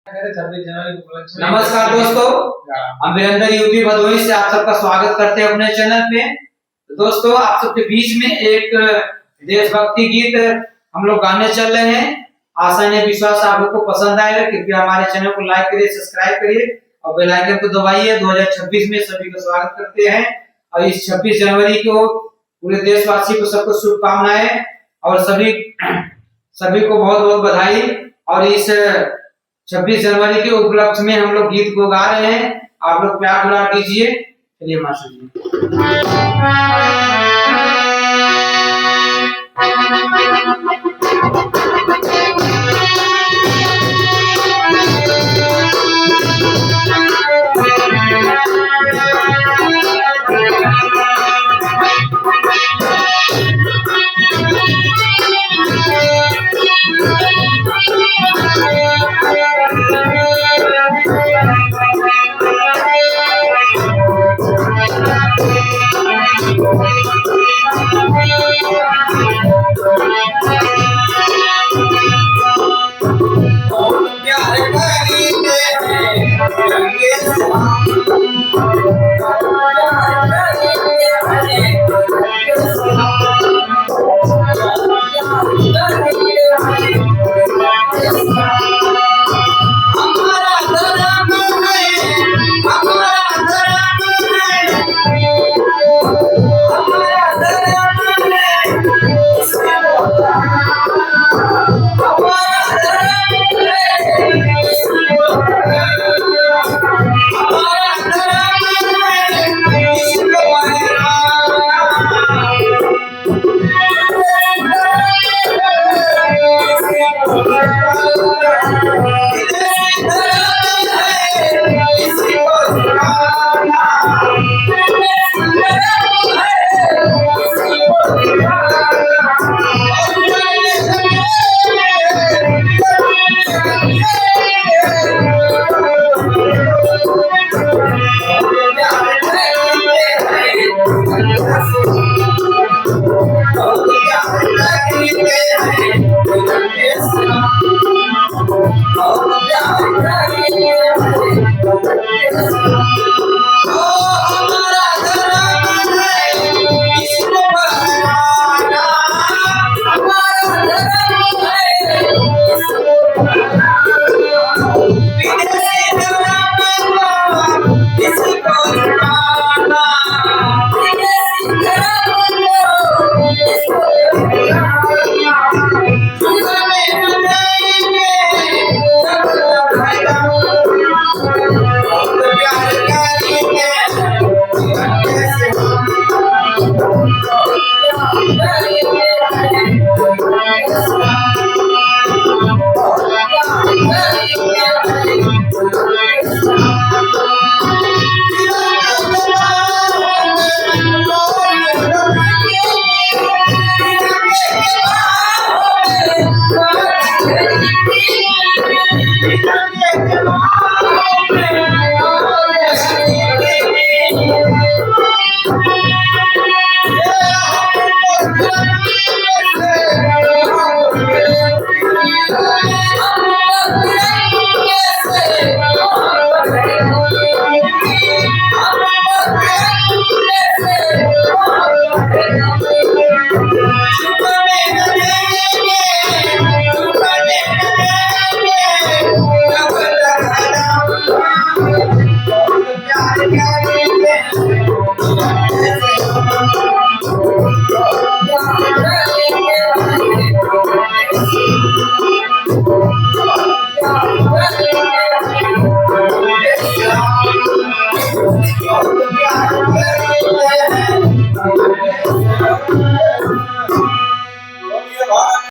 नमस्कार दोस्तों, हम वीरेंद्र यूपी भदोही से आप सबका स्वागत करते हैं अपने चैनल पे। तो दोस्तों, आप सबके बीच में एक देशभक्ति गीत हम लोग गाने चल रहे हैं। आशा है विश्वास आप लोग को पसंद आएगा। कृपया हमारे चैनल को लाइक करिए, सब्सक्राइब करिए और बेल आइकन को दबाइए। 2026 में सभी को स्वागत करते हैं और इस 26 जनवरी को पूरे देशवासी को सबको शुभकामनाएं और सभी को बहुत बहुत बधाई। और इस 26 जनवरी के उपलक्ष्य में हम लोग गीत को गा रहे हैं, आप लोग प्यार दुलार दीजिए। चलिए मास्टर जी।